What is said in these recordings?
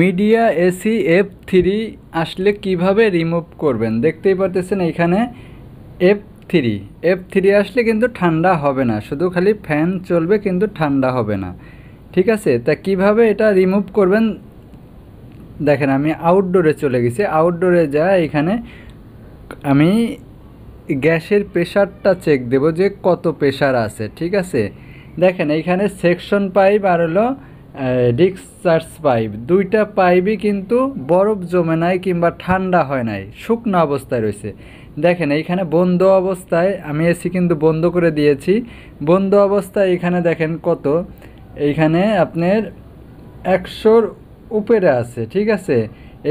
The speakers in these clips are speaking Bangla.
মিডিয়া এসি F3 আসলে কিভাবে রিমুভ করবেন দেখতেই পারতেছেন এখানে F3 আসলে কিন্তু ঠান্ডা হবে না, শুধু খালি ফ্যান চলবে কিন্তু ঠান্ডা হবে না। ঠিক আছে, তা কিভাবে এটা রিমুভ করবেন দেখেন, আমি আউটডোরে চলে গেছি। আউটডোরে যা এখানে আমি গ্যাসের প্রেশারটা চেক দেব যে কত প্রেশার আছে। ঠিক আছে, দেখেন এইখানে সেকশন পাইপ আর হলো ডিসচার্জ পাইপ, দুইটা পাইপই কিন্তু বরফ জমে নাই কিংবা ঠান্ডা হয় নাই, শুকনো অবস্থায় রয়েছে। দেখেন এইখানে বন্ধ অবস্থায়, আমি এসি কিন্তু বন্ধ করে দিয়েছি। বন্ধ অবস্থায় এখানে দেখেন কত, এইখানে আপনার 100-র উপরে আছে। ঠিক আছে,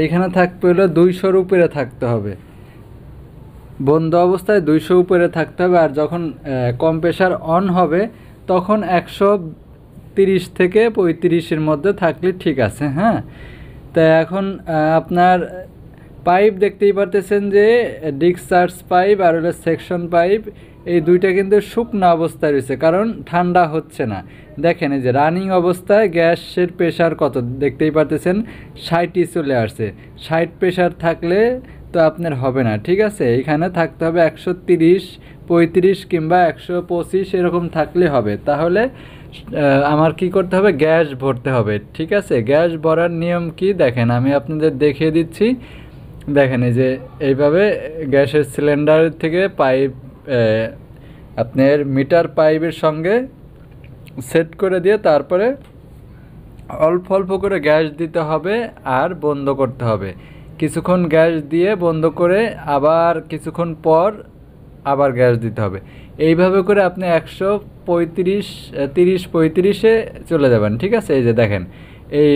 এইখানে থাকতে হলো 200-র উপরে থাকতে হবে। বন্ধ অবস্থায় 200 উপরে থাকতে হবে, আর যখন কম্প্রেসার অন হবে তখন 130 থেকে 35-এর মধ্যে থাকলে ঠিক আছে। হ্যাঁ, তা এখন আপনার পাইপ দেখতেই পারতেছেন যে ডিসচার্জ পাইপ আর হলো সেকশন পাইপ, এই দুইটা কিন্তু শুকনো অবস্থায় রয়েছে, কারণ ঠান্ডা হচ্ছে না। দেখেন এই যে রানিং অবস্থায় গ্যাসের প্রেশার কত দেখতেই পারতেছেন, 60-ই চলে আসছে। 60 প্রেশার থাকলে তো আপনার হবে না। ঠিক আছে, এখানে থাকতে হবে 130, 35 কিংবা 125 এরকম থাকলে হবে। তাহলে আমার কি করতে হবে, গ্যাস ভরতে হবে। ঠিক আছে, গ্যাস ভরার নিয়ম কি দেখেন, আমি আপনাদের দেখিয়ে দিচ্ছি। দেখেন এই যে এইভাবে গ্যাসের সিলিন্ডার থেকে পাইপ আপনার মিটার পাইপের সঙ্গে সেট করে দিয়ে তারপরে অল্প অল্প করে গ্যাস দিতে হবে আর বন্ধ করতে হবে। কিছুক্ষণ গ্যাস দিয়ে বন্ধ করে আবার কিছুক্ষণ পর আবার গ্যাস দিতে হবে। এইভাবে করে আপনি 130-35-এ চলে যাবেন। ঠিক আছে, এই যে দেখেন এই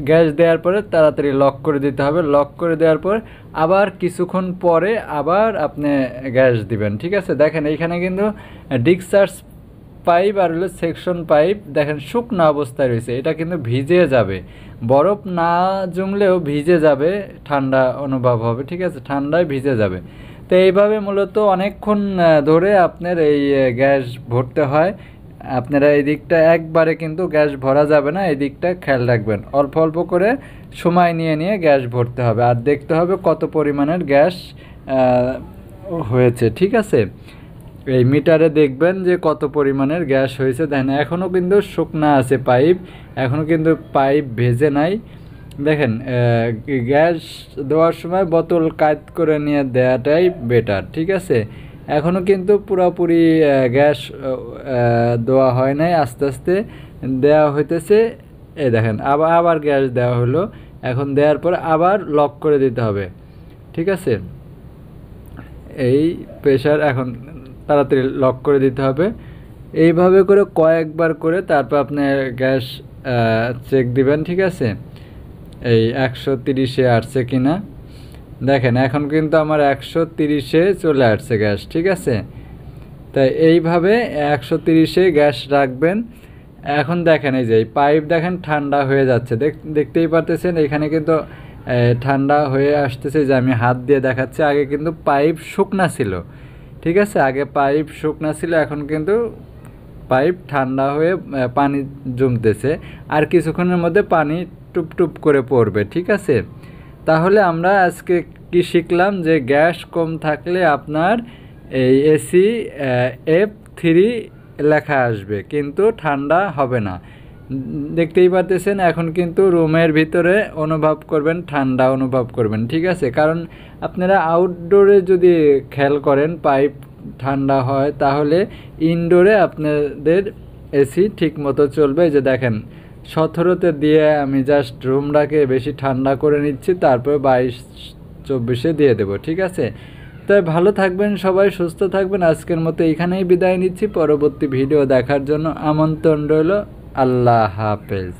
গ্যাস দেওয়ার পরে তাড়াতাড়ি লক করে দিতে হবে। লক করে দেওয়ার পর আবার কিছুক্ষণ পরে আবার আপনি গ্যাস দিবেন। ঠিক আছে, দেখেন এইখানে কিন্তু ডিসচার্জ পাইপ আর হলো সেকশন পাইপ দেখেন শুকনো অবস্থায় রয়েছে, এটা কিন্তু ভিজে যাবে, বরফ না জমলেও ভিজে যাবে, ঠান্ডা অনুভব হবে। ঠিক আছে, ঠান্ডায় ভিজে যাবে। তো এইভাবে মূলত অনেকক্ষণ ধরে আপনার এই গ্যাস ভরতে হয়। আপনারা এই দিকটা একবারে কিন্তু গ্যাস ভরা যাবে না, এই দিকটা খেয়াল রাখবেন। অল্প অল্প করে সময় নিয়ে নিয়ে গ্যাস ভরতে হবে, আর দেখতে হবে কত পরিমাণের গ্যাস হয়েছে। ঠিক আছে, এই মিটারে দেখবেন যে কত পরিমাণের গ্যাস হয়েছে। দেখেন এখনও কিন্তু শুকনা আছে পাইপ, এখনও কিন্তু পাইপ ভেজে নাই। দেখেন গ্যাস দেওয়ার সময় বোতল কাট করে নিয়ে দেওয়াটাই বেটার। ঠিক আছে, এখনও কিন্তু পুরোপুরি গ্যাস দেওয়া হয় নাই, আস্তে আস্তে দেওয়া হইতেছে। এই দেখেন আবার গ্যাস দেওয়া হলো, এখন দেওয়ার পর আবার লক করে দিতে হবে। ঠিক আছে, এই প্রেশার এখন তাড়াতাড়ি লক করে দিতে হবে। এইভাবে করে কয়েকবার করে তারপর আপনি গ্যাস চেক দিবেন। ঠিক আছে, এই 130-এ আসছে কিনা দেখেন, এখন কিন্তু আমার 130-এ চলে আসছে গ্যাস। ঠিক আছে, তাই এইভাবে 130-এ গ্যাস রাখবেন। এখন দেখেন এই যে পাইপ দেখেন ঠান্ডা হয়ে যাচ্ছে, দেখতেই পারতেছেন এখানে কিন্তু ঠান্ডা হয়ে আসতেছে। যে আমি হাত দিয়ে দেখাচ্ছি, আগে কিন্তু পাইপ শুকনা ছিল। ঠিক আছে, আগে পাইপ শুকনা ছিল, এখন কিন্তু পাইপ ঠান্ডা হয়ে পানি জমতেছে, আর কিছুক্ষণের মধ্যে পানি টুপ টুপ করে পড়বে। ঠিক আছে, তাহলে আমরা আজকে কি শিখলাম, যে গ্যাস কম থাকলে আপনার এই এসি F3 লেখা আসবে কিন্তু ঠান্ডা হবে না। দেখতেই পারতেছেন এখন কিন্তু রুমের ভিতরে অনুভব করবেন, ঠান্ডা অনুভব করবেন। ঠিক আছে, কারণ আপনারা আউটডোরে যদি খেয়াল করেন পাইপ ঠান্ডা হয়, তাহলে ইনডোরে আপনাদের এসি ঠিক মতো চলবে। যে দেখেন 17-তে দিয়ে আমি জাস্ট রুমটাকে বেশি ঠান্ডা করে নিচ্ছি, তারপর 22-24-এ দিয়ে দেব। ঠিক আছে, তাই ভালো থাকবেন সবাই, সুস্থ থাকবেন। আজকের মতো এখানেই বিদায় নিচ্ছি, পরবর্তী ভিডিও দেখার জন্য আমন্ত্রণ রইল। আল্লাহ হাফেজ।